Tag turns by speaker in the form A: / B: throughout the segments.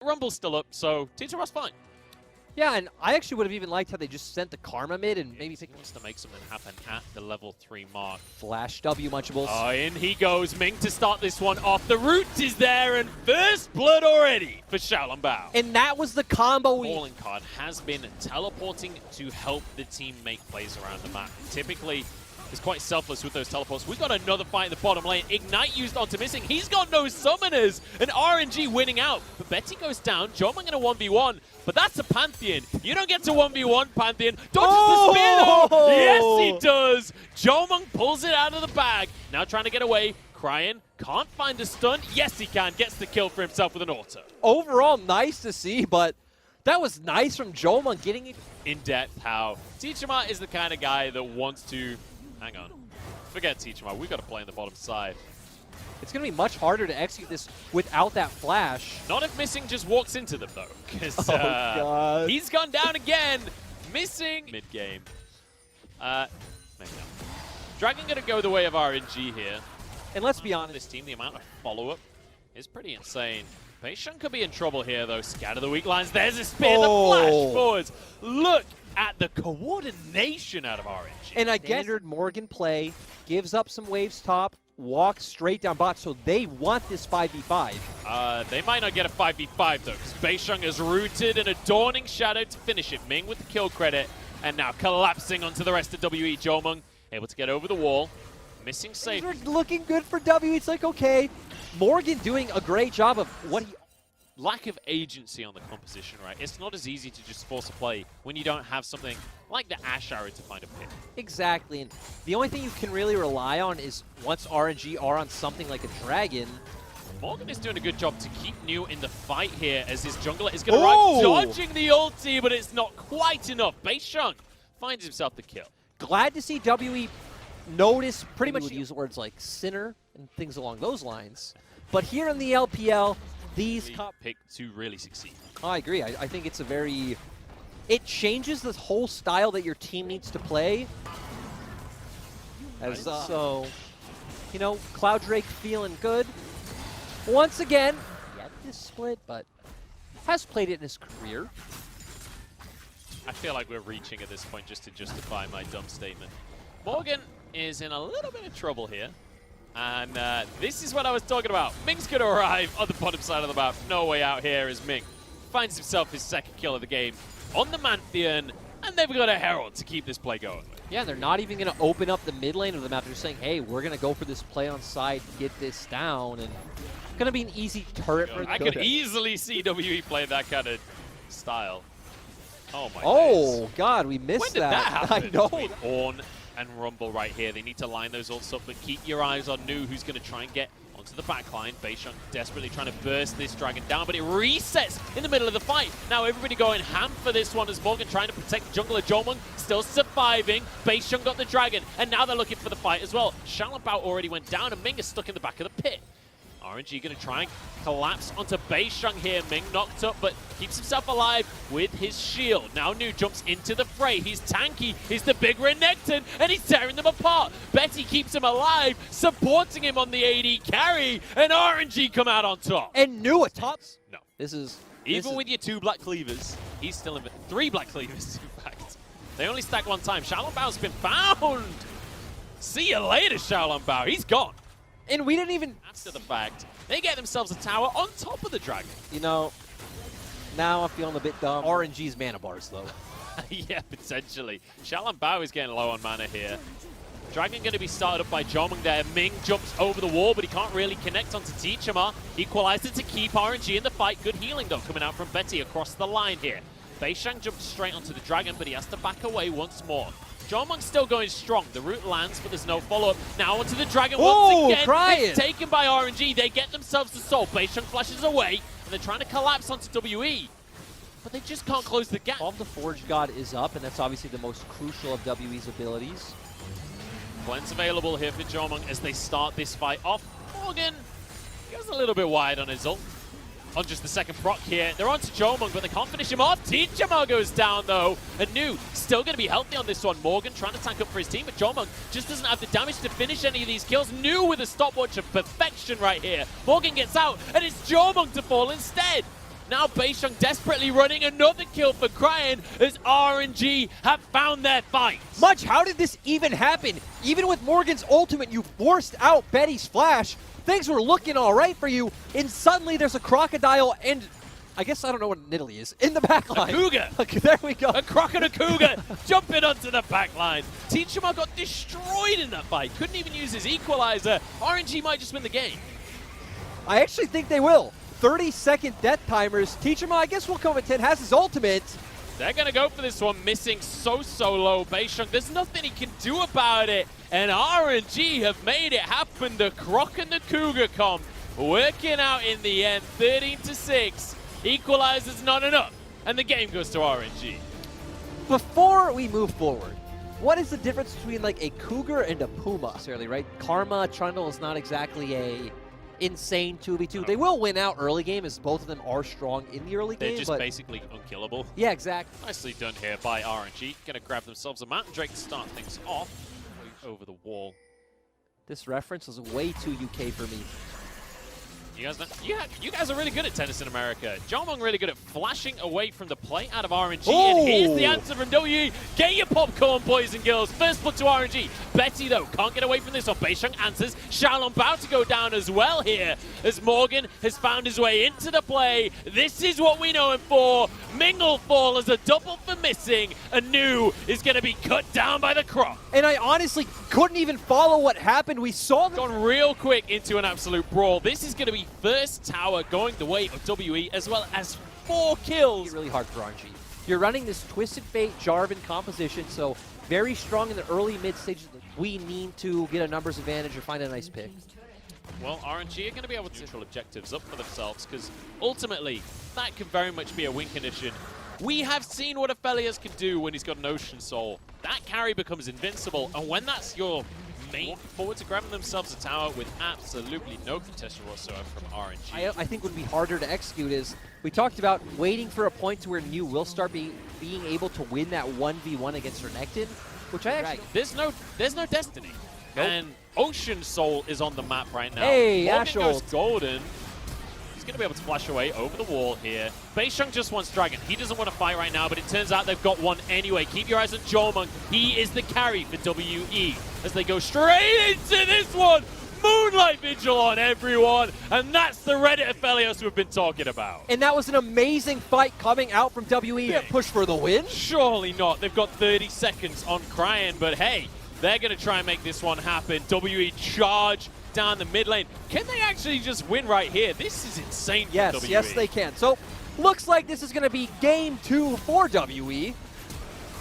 A: Rumble's still up, so Teacher's fine.
B: Yeah, and I actually would have even liked how they just sent the Karma mid and maybe
A: He wants to make something happen at the level 3 mark.
B: flash W Munchables.
A: Oh, in he goes. Ming to start this one off. The root is there, and first blood already for Xiaolong Bao.
B: And that was the combo.
A: Fallen Card has been teleporting to help the team make plays around the map. Typically, is quite selfless with those teleports. We got another fight in the bottom lane. Ignite used onto Missing. He's got no summoners. And RNG winning out. But Betty goes down. Jomang in a 1v1. But that's a Pantheon. You don't get to 1v1 Pantheon. Dodges the spear though. Yes, he does. Jomang pulls it out of the bag. Now trying to get away. Crying. Can't find a stun. Yes, he can. Gets the kill for himself with an auto.
B: Overall, nice to see, but that was nice from Jomang getting it.
A: In depth how Teachama is the kind of guy that wants to... Hang on. Forget Teachama. We got to play on the bottom side.
B: It's going to be much harder to execute this without that flash.
A: Not if Missing just walks into them, though. Because
B: God.
A: he's gone down again. Missing mid-game. Maybe not. Dragon going to go the way of RNG here.
B: And let's be honest,
A: This team, the amount of follow-up is pretty insane. Beisheng could be in trouble here, though. Scatter the weak lines. There's a spear. The flash forwards. Look at the coordination out of RNG.
B: and I guess standard Morgan play gives up some waves top, walks straight down bot, so they want this 5v5.
A: They might not get a 5v5 though, because Beisheng is rooted in a Dawning Shadow to finish it. Ming with the kill credit, and now collapsing onto the rest of WE. Jomang able to get over the wall. Missing safe.
B: Things are looking good for W. It's like, okay, Morgan doing a great job of what he...
A: Lack of agency on the composition, right? It's not as easy to just force a play when you don't have something like the Ash Arrow to find a pick.
B: Exactly, and the only thing you can really rely on is once RNG are on something like a Dragon.
A: Morgan is doing a good job to keep New in the fight here as his jungler is going to run, dodging the ulti, but it's not quite enough. Beisheng finds himself the kill.
B: Glad to see WE notice pretty much use words like sinner and things along those lines. But here in the LPL, these
A: pick to really succeed.
B: I agree. I think it's a very... It changes the whole style that your team needs to play. As, so, you know, Cloud Drake feeling good. Once again, yet this split, but has played it in his career.
A: I feel like we're reaching at this point just to justify my dumb statement. Morgan is in a little bit of trouble here. And this is what I was talking about. Ming's going to arrive on the bottom side of the map. No way out here as Ming finds himself his second kill of the game on the Mantheon. And they've got a Herald to keep this play going.
B: Yeah, they're not even going to open up the mid lane of the map. They're saying, hey, we're going to go for this play on side, get this down. And it's going to be an easy turret for
A: I could easily see WE play that kind of style. Oh, my days.
B: God, we missed
A: When did that happen?
B: I know.
A: Between Ornn and Rumble right here. They need to line those ults up, but keep your eyes on Nu, who's going to try and get onto the backline. Beisheng desperately trying to burst this Dragon down, but it resets in the middle of the fight. Now everybody going ham for this one as Morgan trying to protect jungler. Jomang still surviving. Beisheng got the Dragon, and now they're looking for the fight as well. Xiaolong Bao already went down, and Ming is stuck in the back of the pit. RNG going to try and collapse onto Beisheng here. Ming knocked up, but keeps himself alive with his shield. Now Nu jumps into the fray. He's tanky. He's the big Renekton, and he's tearing them apart. Betty keeps him alive, supporting him on the AD carry, and RNG come out on top.
B: And Nu atop.
A: No.
B: This is...
A: Even with your 2 Black Cleavers, he's still in 3 Black Cleavers, in fact. They only stack 1 time. Xiaolong Bao's been found. See you later, Xiaolong Bao. He's gone.
B: And we didn't even...
A: After the fact, they get themselves a tower on top of the Dragon.
B: You know, now I'm feeling a bit dumb. RNG's mana bars, though.
A: Yeah, potentially. Xiaolong Bao is getting low on mana here. Dragon going to be started up by Jomang there. Ming jumps over the wall, but he can't really connect onto Teachama. Equalizer to keep RNG in the fight. Good healing, though, coming out from Betty across the line here. Beisheng jumps straight onto the Dragon, but he has to back away once more. Jomang's still going strong. The root lands, but there's no follow-up. Now onto the Dragon once again.
B: Crying.
A: It's taken by RNG. They get themselves the soul. Beisheng flashes away, and they're trying to collapse onto WE. But they just can't close the gap.
B: All the Forge God is up, and that's obviously the most crucial of WE's abilities.
A: Cleanse available here for Jomang as they start this fight off. Morgan goes a little bit wide on his ult. On just the second proc here. They're on to Jomang, but they can't finish him off. Teachama goes down, though. And Nu still going to be healthy on this one. Morgan trying to tank up for his team, but Jomang just doesn't have the damage to finish any of these kills. Nu with a stopwatch of perfection right here. Morgan gets out, and it's Jomang to fall instead. Now Beisheng desperately running another kill for Cryan as RNG have found their fight.
B: Mudge, how did this even happen? Even with Morgan's ultimate, you forced out Betty's flash. Things were looking all right for you, and suddenly there's a Crocodile and I guess I don't know what Nidalee is in the back line.
A: A Cougar.
B: Okay, there we go.
A: A Croc and a Cougar jumping onto the back line. Teachama got destroyed in that fight. Couldn't even use his equalizer. RNG might just win the game.
B: I actually think they will. 30-second death timers. Teachama, I guess will come at 10, has his ultimate.
A: They're going to go for this one, missing so low. Beisheng, there's nothing he can do about it. And RNG have made it happen. The Croc and the Cougar comp working out in the end, 13-6. Equalizer's not enough, and the game goes to RNG.
B: Before we move forward, what is the difference between like a Cougar and a Puma? Necessarily, right? Karma, Trundle is not exactly a insane 2v2.
A: No.
B: They will win out early game as both of them are strong in the early
A: They're
B: game.
A: just
B: but
A: basically unkillable.
B: yeah, exactly.
A: Nicely done here by RNG. Gonna grab themselves a Mountain Drake to start things off. Over the wall.
B: This reference is way too UK for me.
A: You guys know, you guys are really good at tennis in America. Jomong really good at flashing away from the play out of RNG.
B: Oh!
A: And here's the answer from WE. Get your popcorn, boys and girls. First blood to RNG. Betty, though, can't get away from this one. Beisheng answers. Xiaolong about to go down as well here as Morgan has found his way into the play. This is what we know him for. Mingle fall as a double for missing. Anu is going to be cut down by the Croc.
B: And I honestly couldn't even follow what happened. We saw them.
A: Gone real quick into an absolute brawl. This is going to be first tower going the way of WE, as well as 4 kills.
B: Really hard for RNG. You're running this Twisted Fate Jarvan composition, so very strong in the early mid stages. We need to get a numbers advantage or find a nice pick.
A: Well, RNG are going to be able to neutral objectives up for themselves, because ultimately that could very much be a win condition. We have seen what Aphelios can do when he's got an Ocean Soul. That carry becomes invincible, and when that's your main forward to grabbing themselves a tower with absolutely no contestation whatsoever from RNG.
B: I think would be harder to execute is, we talked about waiting for a point to where New will start being able to win that 1v1 against Renekton, which I actually...
A: There's no Destiny.
B: Nope.
A: And Ocean Soul is on the map right now.
B: Hey,
A: Morgan
B: Ash
A: goes
B: ult.
A: golden. He's going to be able to flash away over the wall here. Beisheng just wants Dragon. He doesn't want to fight right now, but it turns out they've got one anyway. Keep your eyes on Jomong. He is the carry for WE as they go straight into this one. Moonlight Vigil on everyone, and that's the Reddit Aphelios we've been talking about.
B: And that was an amazing fight coming out from WE. Push for the win.
A: Surely not. They've got 30 seconds on Cryan, but hey, they're going to try and make this one happen. WE charge down the mid lane. Can they actually just win right here? This is insane for
B: Yes,
A: WE.
B: yes they can. So, looks like this is going to be game 2 for WE.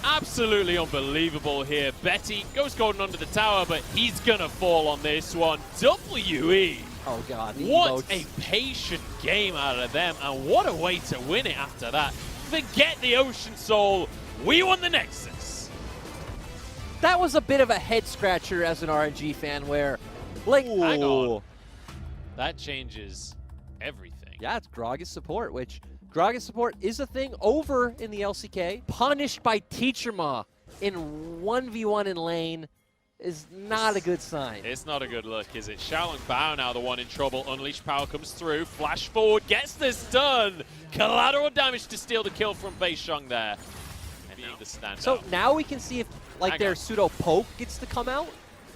A: Absolutely unbelievable here. Betty goes golden under the tower, but he's going to fall on this one. WE.
B: Oh god, the
A: What
B: emotes.
A: a patient game out of them, and what a way to win it after that. Forget the Ocean Soul. We won the Nexus.
B: That was a bit of a head scratcher as an RNG fan where, like,
A: Hang on. That changes everything.
B: yeah, it's Gragas support, which Gragas support is a thing over in the LCK. Punished by Teacherma in 1v1 in lane is not a good sign.
A: It's not a good look, is it? Xiaolong Bao now the one in trouble. Unleashed Power comes through. Flash forward, gets this done. Collateral damage to steal the kill from Beisheng there. And being the standout.
B: So now we can see if, like,
A: Hang
B: their
A: on.
B: pseudo poke gets to come out.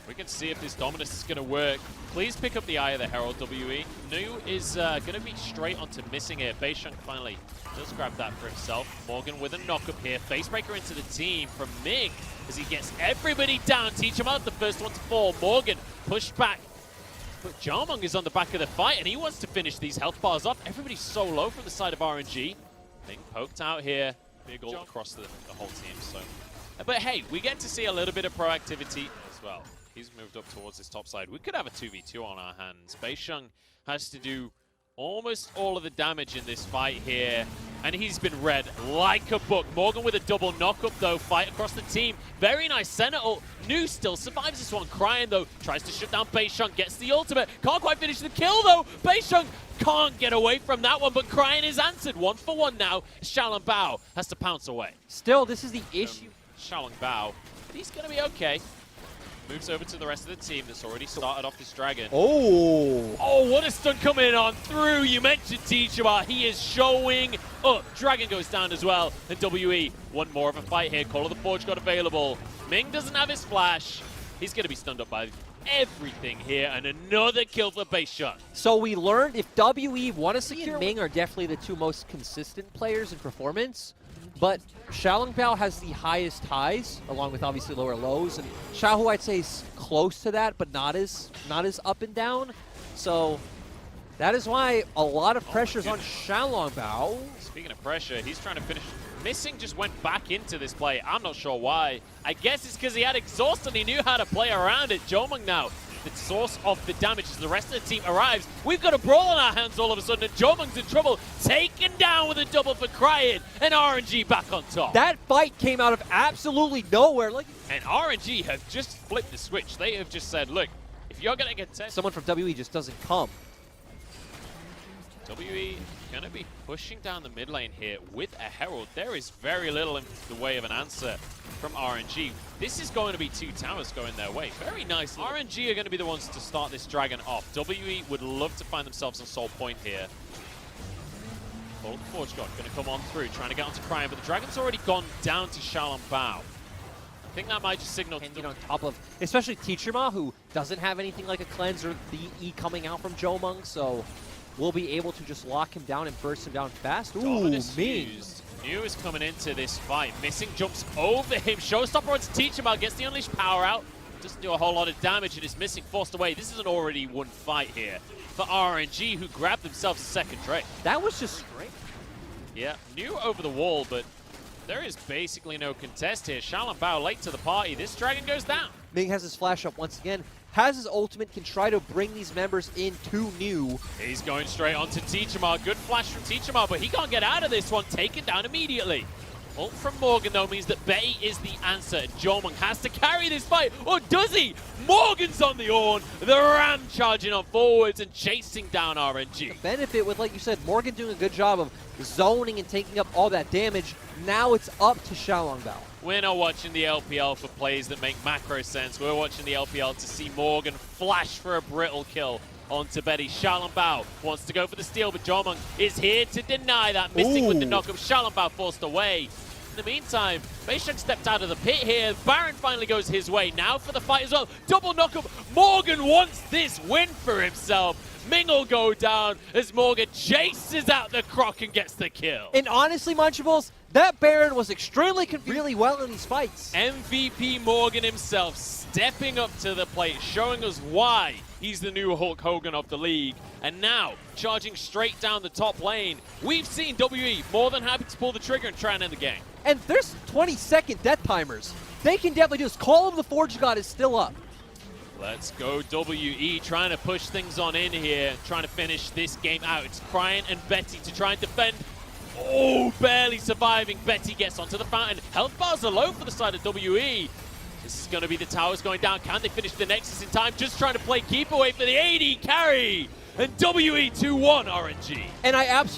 A: We can see if this Dominus is going to work. Please pick up the Eye of the Herald, WE. Nu is going to be straight onto missing here. Beisheng finally does grab that for himself. Morgan with a knock-up here. Facebreaker into the team from Mig as he gets everybody down. Teach him out, the first one to fall. Morgan pushed back. But Jomong is on the back of the fight, and he wants to finish these health bars off. Everybody's so low from the side of RNG. Being poked out here. Big ult across the whole team. So, but hey, we get to see a little bit of proactivity as well. He's moved up towards this top side. We could have a 2v2 on our hands. Beisheng has to do almost all of the damage in this fight here. And he's been read like a book. Morgan with a double knock-up, though. Fight across the team. Very nice center ult. Nu still survives this one. Cryan, though, tries to shut down Beisheng. Gets the ultimate. Can't quite finish the kill, though. Beisheng can't get away from that one, but Cryan is answered. 1-for-1 now. Xiaolong Bao has to pounce away.
B: Still, this is the issue.
A: Xiaolong Bao. He's going to be okay. Moves over to the rest of the team that's already started off this dragon.
B: Oh.
A: Oh, what a stun coming on through. You mentioned Teachaba. He is showing up. Dragon goes down as well. And WE, one more of a fight here. Call of the Forge got available. Ming doesn't have his flash. He's going to be stunned up by everything here. And another kill for Base Shot.
B: So we learned if WE want to secure Ming are definitely the two most consistent players in performance. But Xiaolongbao has the highest highs, along with obviously lower lows, and Xiaohu I'd say is close to that, but not as up and down. So that is why a lot of pressure's on Xiaolongbao.
A: Speaking of pressure, he's trying to finish. Missing just went back into this play. I'm not sure why. I guess it's because he had exhaust and he knew how to play around it. Jomung now, the source of the damage as the rest of the team arrives. We've got a brawl on our hands all of a sudden, and Jomung's in trouble. Taken down with a double for Crying, and RNG back on top.
B: That fight came out of absolutely nowhere.
A: And RNG have just flipped the switch. They have just said, look, if you're going to get tested,
B: Someone from WE just doesn't come.
A: WE going to be pushing down the mid lane here with a Herald. There is very little in the way of an answer from RNG. This is going to be two towers going their way. Very nice. RNG are going to be the ones to start this dragon off. WE would love to find themselves a soul point here. Call of the Forge God going to come on through, trying to get onto Crying, but the dragon's already gone down to Xiaolongbao. I think that might just signal
B: And on top of, especially Teachama, who doesn't have anything like a cleanse or the E coming out from Jomung, so we'll be able to just lock him down and burst him down fast. Ooh,
A: Dominus
B: Ming.
A: used. New is coming into this fight. Missing jumps over him. Showstopper on Teachama, gets the Unleashed power out. Doesn't do a whole lot of damage and is missing, forced away. This is an already won fight here for RNG, who grabbed themselves a second trade.
B: That was just straight.
A: Yeah, New over the wall, but there is basically no contest here. Xiaolongbao late to the party. This dragon goes down.
B: Ming has his flash up once again. Has his ultimate, can try to bring these members in to New.
A: He's going straight onto Teachama. Good flash from Teachama, but he can't get out of this one. Taken down immediately. Ult from Morgan, though, means that Betty is the answer. Jomung has to carry this fight, or does he? Morgan's on the horn. The Ram charging on forwards and chasing down RNG.
B: Benefit with, like you said, Morgan doing a good job of zoning and taking up all that damage. Now it's up to Xiaolongbao.
A: We're not watching the LPL for plays that make macro sense. We're watching the LPL to see Morgan flash for a brittle kill onto Betty. Xiaolongbao wants to go for the steal, but Jomung is here to deny that. Missing with the knockup. Xiaolongbao forced away. In the meantime, Beisheng stepped out of the pit here. Baron finally goes his way. Now for the fight as well. Double knockup. Morgan wants this win for himself. Ming will go down as Morgan chases out the Croc and gets the kill.
B: And honestly, Munchables, that Baron was extremely really well in these fights.
A: MVP Morgan himself stepping up to the plate, showing us why he's the new Hulk Hogan of the league. And now, charging straight down the top lane, we've seen WE more than happy to pull the trigger and try and end the game.
B: And there's 20-second death timers. They can definitely do this. Call of the Forge God is still up.
A: Let's go WE, trying to push things on in here, trying to finish this game out. It's Crying and Betty to try and defend. Oh, barely surviving. Betty gets onto the fountain. Health bars are low for the side of WE. This is going to be the towers going down. Can they finish the Nexus in time? Just trying to play keep away for the AD carry. And WE 2-1 RNG.
B: And I absolutely